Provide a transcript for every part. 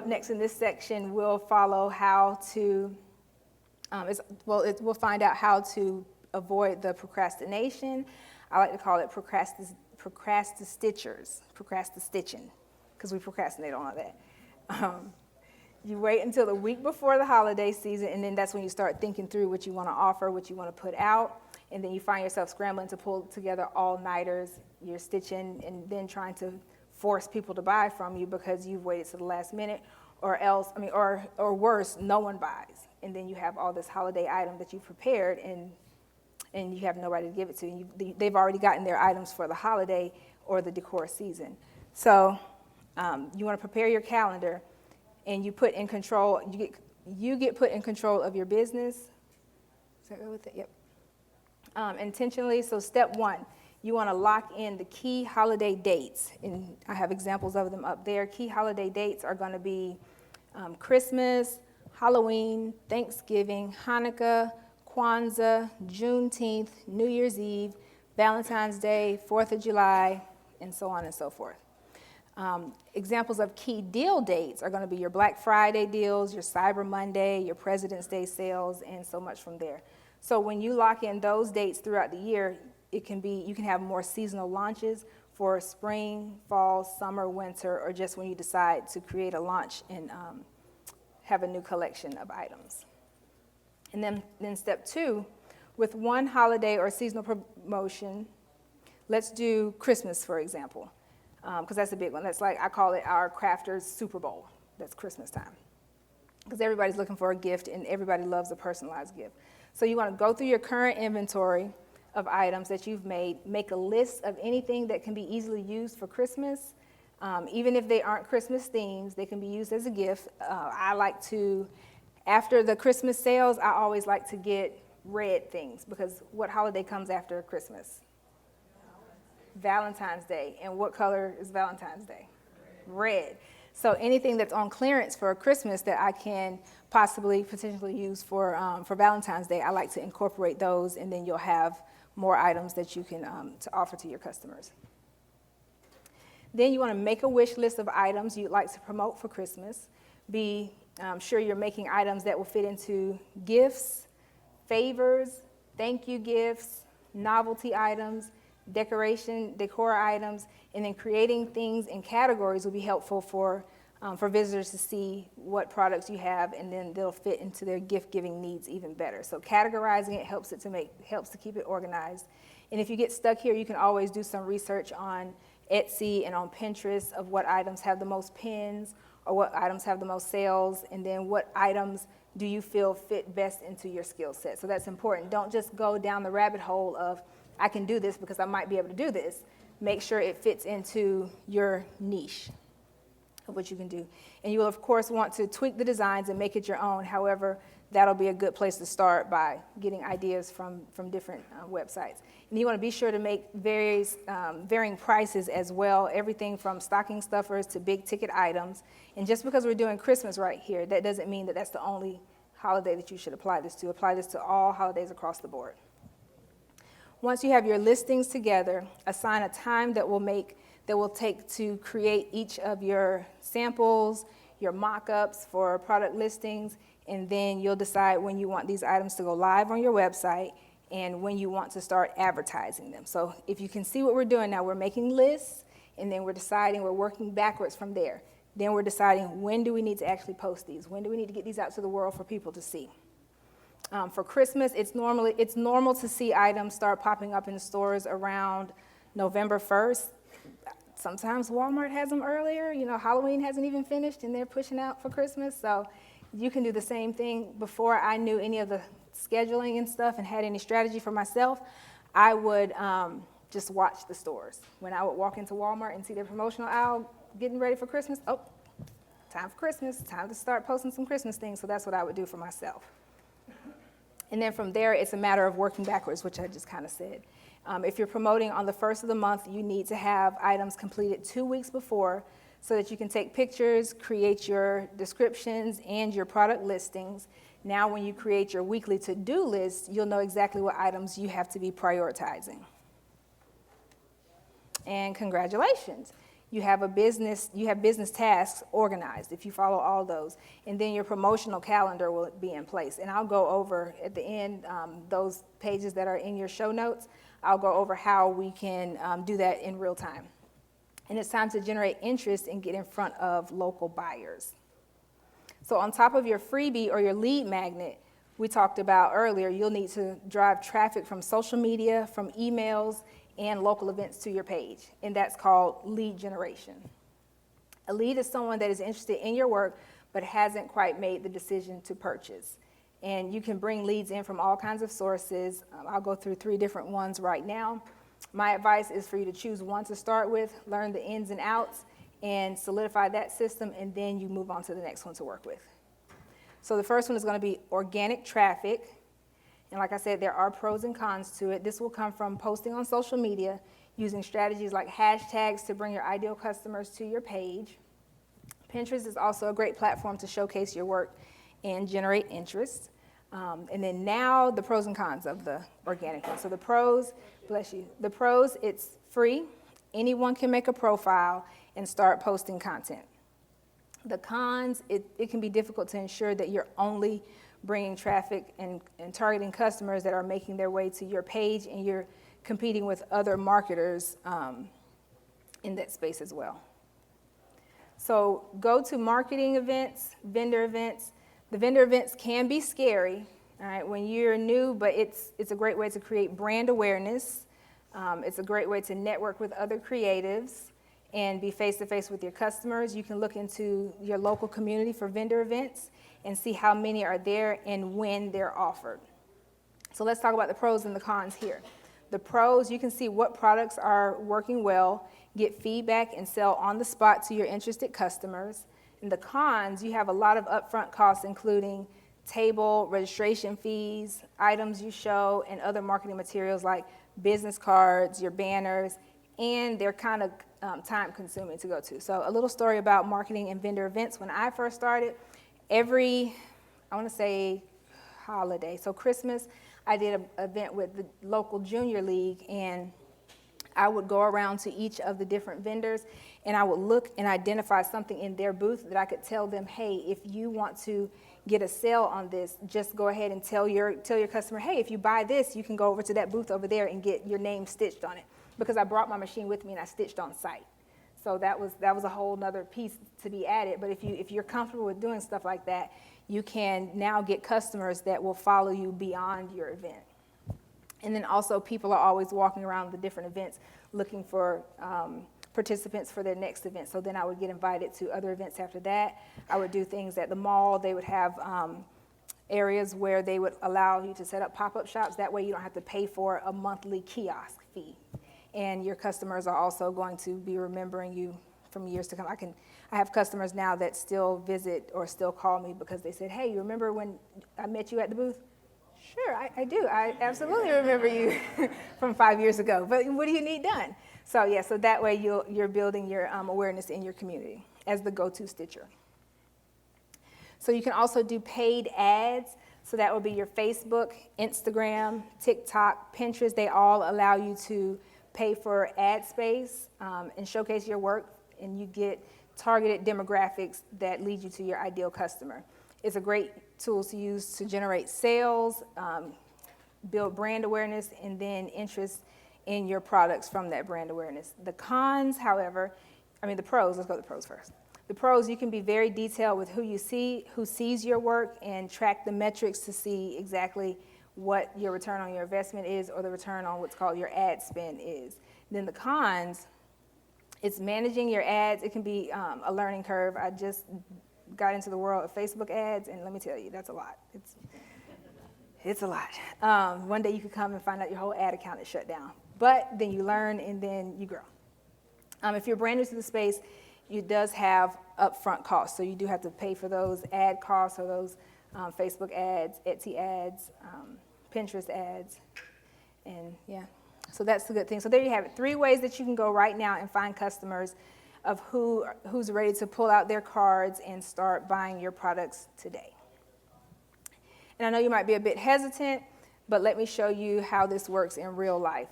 up next in this section, we'll follow how to, we'll find out how to avoid the procrastination. I like to call it procrastistitching, because we procrastinate on all that. You wait until the week before the holiday season, and then that's when you start thinking through what you want to offer, what you want to put out, and then you find yourself scrambling to pull together all-nighters. You're stitching and then trying to force people to buy from you because you've waited to the last minute, or else, or worse, no one buys. And then you have all this holiday item that you've prepared, and you have nobody to give it to. They've already gotten their items for the holiday or the decor season. So you want to prepare your calendar, and you put in control. You get put in control of your business. Does that go with it? Yep. Intentionally. So step one, you want to lock in the key holiday dates, and I have examples of them up there. Key holiday dates are going to be Christmas, Halloween, Thanksgiving, Hanukkah, Kwanzaa, Juneteenth, New Year's Eve, Valentine's Day, 4th of July, and so on and so forth. Examples of key deal dates are going to be your Black Friday deals, your Cyber Monday, your President's Day sales, and so much from there. So when you lock in those dates throughout the year, you can have more seasonal launches for spring, fall, summer, winter, or just when you decide to create a launch and have a new collection of items. And then step two, with one holiday or seasonal promotion, let's do Christmas, for example, because that's a big one. That's like, I call it our crafters Super Bowl. That's Christmas time, because everybody's looking for a gift and everybody loves a personalized gift. So you want to go through your current inventory of items that you've made, make a list of anything that can be easily used for Christmas. Even if they aren't Christmas themes, they can be used as a gift. I like to, after the Christmas sales, I always like to get red things, because what holiday comes after Christmas? Valentine's Day. And what color is Valentine's Day? Red. So anything that's on clearance for Christmas that I can potentially use for Valentine's Day, I like to incorporate those, and then you'll have more items that you can to offer to your customers. Then you want to make a wish list of items you'd like to promote for Christmas. Be sure you're making items that will fit into gifts, favors, thank you gifts, novelty items, decor items, and then creating things in categories will be helpful for visitors to see what products you have, and then they'll fit into their gift-giving needs even better. So categorizing it helps to keep it organized. And if you get stuck here, you can always do some research on Etsy and on Pinterest of what items have the most pins, or what items have the most sales, and then what items do you feel fit best into your skill set. So that's important. Don't just go down the rabbit hole of, I can do this because I might be able to do this. Make sure it fits into your niche of what you can do. And you will, of course, want to tweak the designs and make it your own. However, that'll be a good place to start by getting ideas from different websites. And you want to be sure to make varying prices as well, everything from stocking stuffers to big ticket items. And just because we're doing Christmas right here, that doesn't mean that that's the only holiday that you should apply this to. Apply this to all holidays across the board. Once you have your listings together, assign a time that will take to create each of your samples, your mock-ups for product listings, and then you'll decide when you want these items to go live on your website and when you want to start advertising them. So if you can see what we're doing now, we're making lists, and then we're working backwards from there. Then we're deciding, when do we need to actually post these? When do we need to get these out to the world for people to see? For Christmas, it's normal to see items start popping up in stores around November 1st. Sometimes Walmart has them earlier. Halloween hasn't even finished, and they're pushing out for Christmas. So you can do the same thing. Before I knew any of the scheduling and stuff and had any strategy for myself, I would just watch the stores. When I would walk into Walmart and see their promotional aisle getting ready for Christmas, time for Christmas, time to start posting some Christmas things. So that's what I would do for myself. And then from there, it's a matter of working backwards, which I just kind of said. If you're promoting on the first of the month, you need to have items completed 2 weeks before so that you can take pictures, create your descriptions, and your product listings. Now, when you create your weekly to-do list, you'll know exactly what items you have to be prioritizing. And congratulations. You have business tasks organized if you follow all those. And then your promotional calendar will be in place. And I'll go over at the end, those pages that are in your show notes, I'll go over how we can do that in real time. And it's time to generate interest and get in front of local buyers. So on top of your freebie or your lead magnet, we talked about earlier, you'll need to drive traffic from social media, from emails, and local events to your page, and that's called lead generation. A lead is someone that is interested in your work but hasn't quite made the decision to purchase. And you can bring leads in from all kinds of sources. I'll go through 3 different ones right now. My advice is for you to choose one to start with, learn the ins and outs, and solidify that system, and then you move on to the next one to work with. So the first one is going to be organic traffic. And like I said, there are pros and cons to it. This will come from posting on social media, using strategies like hashtags to bring your ideal customers to your page. Pinterest is also a great platform to showcase your work and generate interest. And then now the pros and cons of the organic one. So the pros, bless you. The pros, it's free. Anyone can make a profile and start posting content. The cons, it can be difficult to ensure that you're only bringing traffic and targeting customers that are making their way to your page, and you're competing with other marketers in that space as well. So go to marketing events, vendor events. The vendor events can be scary, all right, when you're new, but it's a great way to create brand awareness. It's a great way to network with other creatives and be face-to-face with your customers. You can look into your local community for vendor events and see how many are there and when they're offered. So let's talk about the pros and the cons here. The pros, you can see what products are working well, get feedback, and sell on the spot to your interested customers. And the cons, you have a lot of upfront costs, including table, registration fees, items you show, and other marketing materials like business cards, your banners, and they're kind of time-consuming to go to. So a little story about marketing and vendor events. When I first started, every, I want to say, holiday, so Christmas, I did an event with the local junior league, and I would go around to each of the different vendors, and I would look and identify something in their booth that I could tell them, hey, if you want to get a sale on this, just go ahead and tell your customer, hey, if you buy this, you can go over to that booth over there and get your name stitched on it. Because I brought my machine with me and I stitched on site. So that was a whole nother piece to be added. But if you're comfortable with doing stuff like that, you can now get customers that will follow you beyond your event. And then also people are always walking around the different events looking for participants for their next event. So then I would get invited to other events after that. I would do things at the mall. They would have areas where they would allow you to set up pop-up shops. That way you don't have to pay for a monthly kiosk fee. And your customers are also going to be remembering you from years to come. I have customers now that still visit or still call me because they said, hey, you remember when I met you at the booth? Sure, I do. I absolutely remember you from 5 years ago. But what do you need done? So yeah, so that way you're building your awareness in your community as the go-to stitcher. So you can also do paid ads. So that will be your Facebook, Instagram, TikTok, Pinterest. They all allow you to pay for ad space and showcase your work, and you get targeted demographics that lead you to your ideal customer. It's a great tool to use to generate sales, build brand awareness, and then interest in your products from that brand awareness. The cons, however, the pros, let's go to the pros first. The pros, you can be very detailed with who you see, who sees your work, and track the metrics to see exactly what your return on your investment is, or the return on what's called your ad spend is. Then the cons, it's managing your ads. It can be a learning curve. I just got into the world of Facebook ads, and let me tell you, that's a lot. It's a lot. One day you could come and find out your whole ad account is shut down. But then you learn, and then you grow. If you're brand new to the space, it does have upfront costs. So you do have to pay for those ad costs or those Facebook ads, Etsy ads, Pinterest ads, and yeah. So that's the good thing. So there you have it. 3 ways that you can go right now and find customers of who's ready to pull out their cards and start buying your products today. And I know you might be a bit hesitant, but let me show you how this works in real life.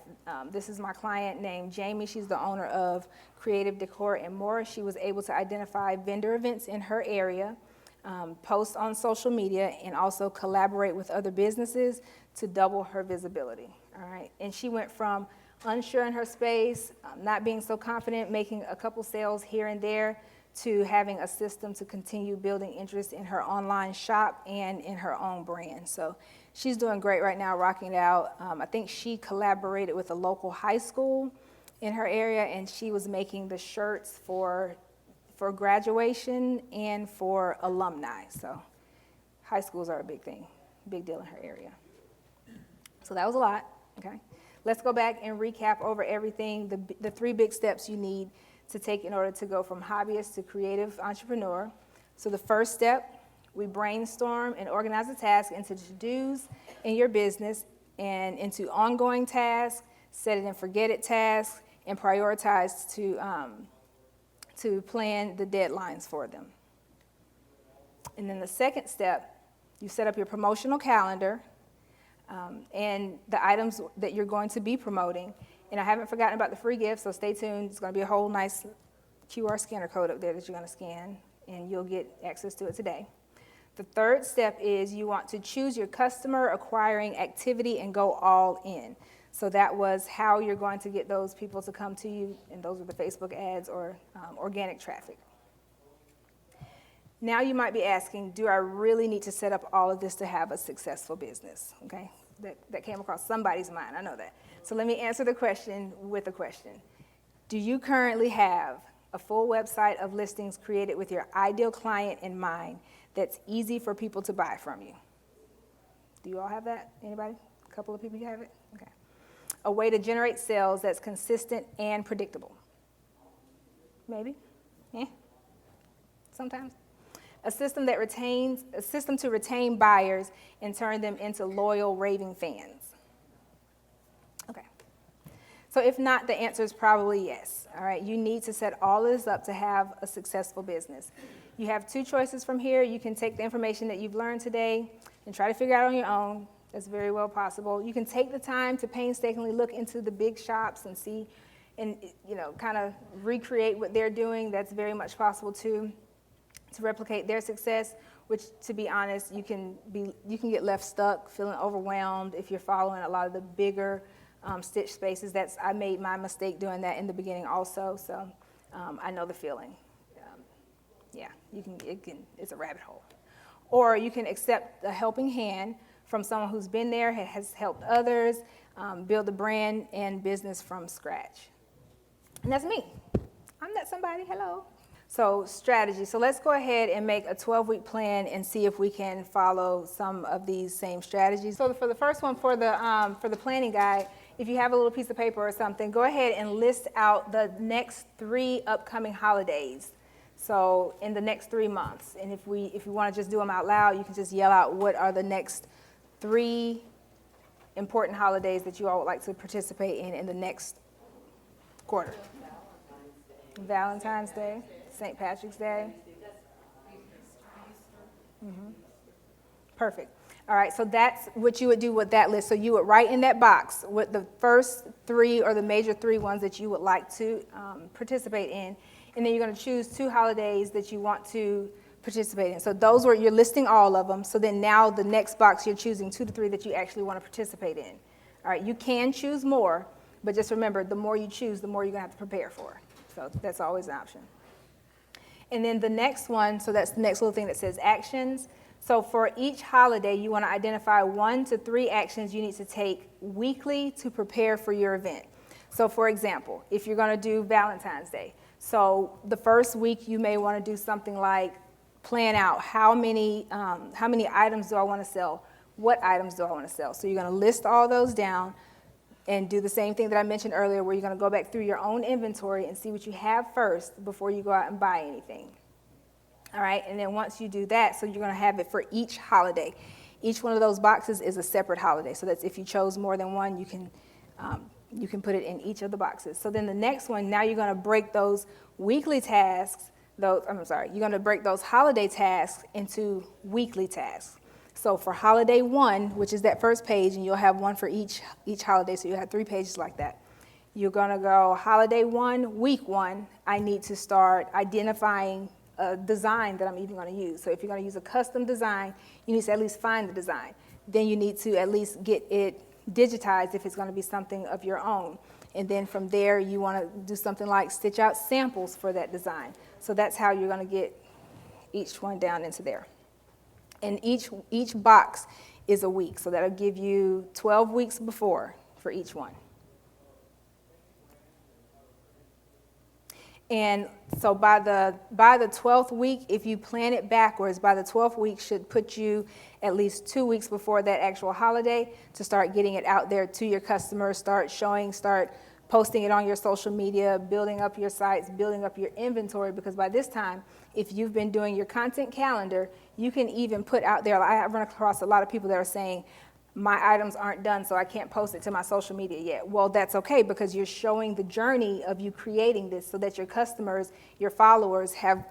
This is my client named Jamie. She's the owner of Creative Decor and More. She was able to identify vendor events in her area, post on social media, and also collaborate with other businesses to double her visibility, all right? And she went from unsure in her space, not being so confident, making a couple sales here and there, to having a system to continue building interest in her online shop and in her own brand. So she's doing great right now, rocking it out. I think she collaborated with a local high school in her area, and she was making the shirts for graduation and for alumni. So high schools are a big thing, big deal in her area. So that was a lot, okay? Let's go back and recap over everything, the 3 big steps you need to take in order to go from hobbyist to creative entrepreneur. So the first step, we brainstorm and organize the task into to-dos in your business and into ongoing tasks, set it and forget it tasks, and prioritize to plan the deadlines for them. And then the second step, you set up your promotional calendar and the items that you're going to be promoting. And I haven't forgotten about the free gift, so stay tuned. It's going to be a whole nice QR scanner code up there that you're going to scan, and you'll get access to it today. The third step is you want to choose your customer acquiring activity and go all in. So that was how you're going to get those people to come to you, and those are the Facebook ads or organic traffic. Now you might be asking, do I really need to set up all of this to have a successful business? Okay, that came across somebody's mind, I know that. So let me answer the question with a question. Do you currently have a full website of listings created with your ideal client in mind that's easy for people to buy from you? Do you all have that? Anybody? A couple of people you have it? Okay. A way to generate sales that's consistent and predictable? Maybe? Yeah? Sometimes? A system to retain buyers and turn them into loyal, raving fans? Okay. So if not, the answer is probably yes. All right, you need to set all of this up to have a successful business. You have 2 choices from here. You can take the information that you've learned today and try to figure out on your own. That's very well possible. You can take the time to painstakingly look into the big shops and see and, kind of recreate what they're doing. That's very much possible too, to replicate their success, which, to be honest, you can get left stuck, feeling overwhelmed if you're following a lot of the bigger stitch spaces. I made my mistake doing that in the beginning also, so I know the feeling. It's a rabbit hole. Or you can accept a helping hand from someone who's been there, has helped others, build a brand and business from scratch. And that's me. I'm that somebody, hello. So strategy. So let's go ahead and make a 12-week plan and see if we can follow some of these same strategies. So for the first one, for the planning guide, if you have a little piece of paper or something, go ahead and list out the next 3 upcoming holidays. So in the next 3 months, and if you want to just do them out loud, you can just yell out what are the next 3 important holidays that you all would like to participate in the next quarter. Valentine's Day, St. Patrick's Day. Mm-hmm. Perfect. All right, so that's what you would do with that list. So you would write in that box what the first 3 or the major 3 ones that you would like to participate in. And then you're going to choose 2 holidays that you want to participate in. So those were, you're listing all of them. So then now the next box, you're choosing 2 to 3 that you actually want to participate in. All right, you can choose more, but just remember, the more you choose, the more you're going to have to prepare for. So that's always an option. And then the next one, so that's the next little thing that says actions. So for each holiday, you want to identify 1 to 3 actions you need to take weekly to prepare for your event. So for example, if you're going to do Valentine's Day, so the first week you may want to do something like plan out how many items do I want to sell, what items do I want to sell. So you're going to list all those down and do the same thing that I mentioned earlier, where you're going to go back through your own inventory and see what you have first before you go out and buy anything. All right, and then once you do that, so you're going to have it for each holiday. Each one of those boxes is a separate holiday, so that's if you chose more than one, you can put it in each of the boxes. So then the next one, now you're going to break those weekly tasks, you're going to break those holiday tasks into weekly tasks. So for holiday 1, which is that first page, and you'll have one for each holiday, so you'll have 3 pages like that. You're going to go holiday 1, week 1, I need to start identifying a design that I'm even going to use. So if you're going to use a custom design, you need to at least find the design. Then you need to at least get it digitized if it's going to be something of your own. And then from there, you want to do something like stitch out samples for that design. So that's how you're going to get each one down into there. And each box is a week, so that'll give you 12 weeks before for each one. And so by the 12th week, if you plan it backwards, by the 12th week should put you at least 2 weeks before that actual holiday to start getting it out there to your customers, start posting it on your social media, building up your sites, building up your inventory, because by this time, if you've been doing your content calendar, you can even put out there, I've run across a lot of people that are saying, my items aren't done, so I can't post it to my social media yet. Well, that's okay, because you're showing the journey of you creating this so that your customers, your followers have,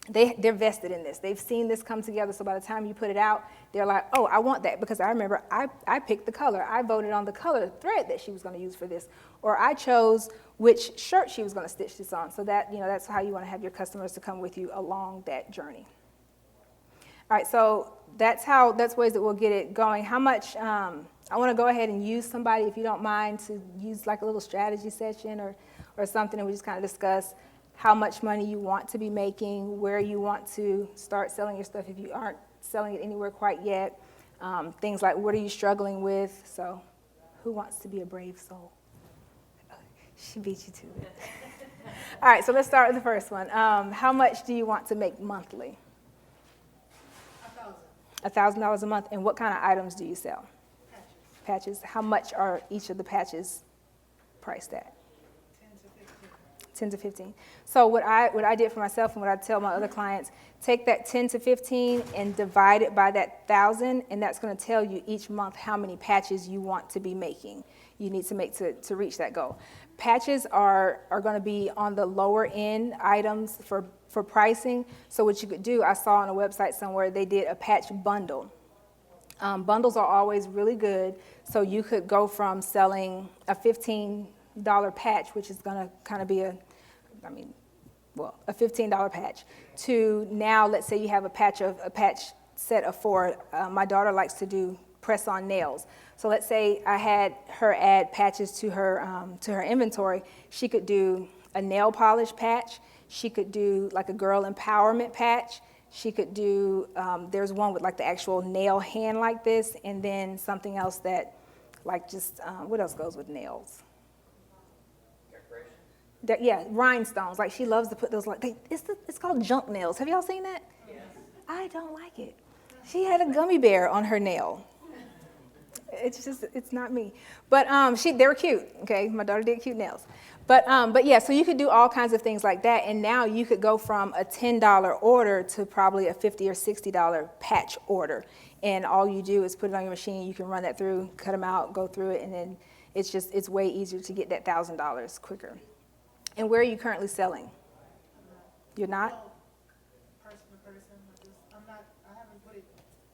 they're vested in this. They've seen this come together, so by the time you put it out, they're like, oh, I want that, because I remember I picked the color. I voted on the color thread that she was going to use for this, or I chose which shirt she was going to stitch this on. So that, that's how you want to have your customers to come with you along that journey. All right, so that's ways that we'll get it going. How much, I want to go ahead and use somebody, if you don't mind, to use like a little strategy session or something, and we just kind of discuss how much money you want to be making, where you want to start selling your stuff if you aren't selling it anywhere quite yet, things like what are you struggling with. So who wants to be a brave soul? She beat you to it. All right, so let's start with the first one. How much do you want to make monthly? $1,000 a month. And what kind of items do you sell? Patches. How much are each of the patches priced at? 10 to 15. So what I did for myself and what I tell my other clients, take that 10 to 15 and divide it by that 1,000, and that's going to tell you each month how many patches you want to be making. You need to make to reach that goal. Patches are going to be on the lower end items for pricing. So what you could do, I saw on a website somewhere they did a patch bundle. Bundles are always really good. So you could go from selling a $15 patch, which is going to kind of be a $15 patch, to now let's say you have a patch set of 4. My daughter likes to do press-on nails. So let's say I had her add patches to her inventory. She could do a nail polish patch. She could do like a girl empowerment patch. She could do, there's one with like the actual nail hand like this, and then something else that like just, what else goes with nails? Yeah, rhinestones. Like she loves to put those, like, it's called junk nails. Have y'all seen that? Yes. I don't like it. She had a gummy bear on her nail. It's not me. But they were cute, okay? My daughter did cute nails. But yeah, so you could do all kinds of things like that, and now you could go from a $10 order to probably a $50 or $60 patch order. And all you do is put it on your machine, you can run that through, cut them out, go through it, and then it's way easier to get that $1,000 quicker. And where are you currently selling? You're not? Person to person. I haven't put it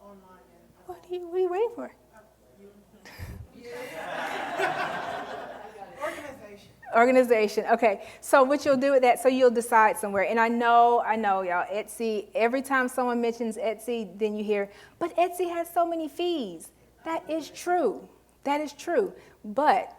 online yet. What are you waiting for? Organization. Okay. So what you'll do with that, so you'll decide somewhere. And I know, y'all, Etsy, every time someone mentions Etsy, then you hear, but Etsy has so many fees. That is true. That is true. But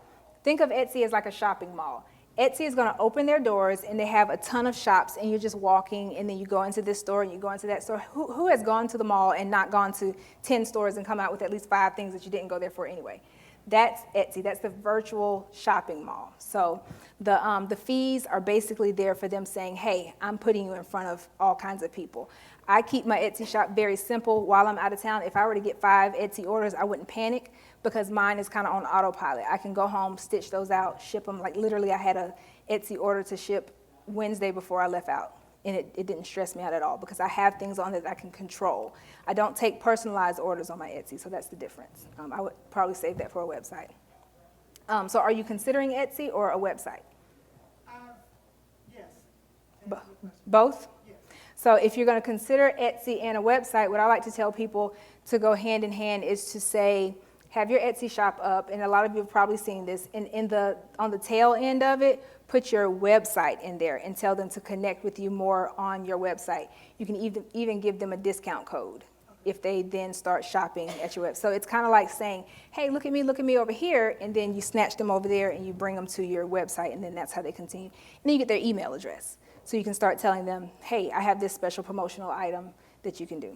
think of Etsy as like a shopping mall. Etsy is going to open their doors, and they have a ton of shops, and you're just walking, and then you go into this store, and you go into that store. Who has gone to the mall and not gone to 10 stores and come out with at least 5 things that you didn't go there for anyway? That's Etsy. That's the virtual shopping mall. So the fees are basically there for them saying, hey, I'm putting you in front of all kinds of people. I keep my Etsy shop very simple while I'm out of town. If I were to get 5 Etsy orders, I wouldn't panic because mine is kind of on autopilot. I can go home, stitch those out, ship them. Like literally I had a Etsy order to ship Wednesday before I left out. And it didn't stress me out at all because I have things on it that I can control. I don't take personalized orders on my Etsy, so that's the difference. I would probably save that for a website. So are you considering Etsy or a website? Yes. Both? Yes. So if you're going to consider Etsy and a website, what I like to tell people to go hand in hand is to say, have your Etsy shop up, and a lot of you have probably seen this, and on the tail end of it, put your website in there and tell them to connect with you more on your website. You can even give them a discount code if they then start shopping at your website. So it's kind of like saying, hey, look at me over here, and then you snatch them over there and you bring them to your website, and then that's how they continue. And then you get their email address. So you can start telling them, hey, I have this special promotional item that you can do.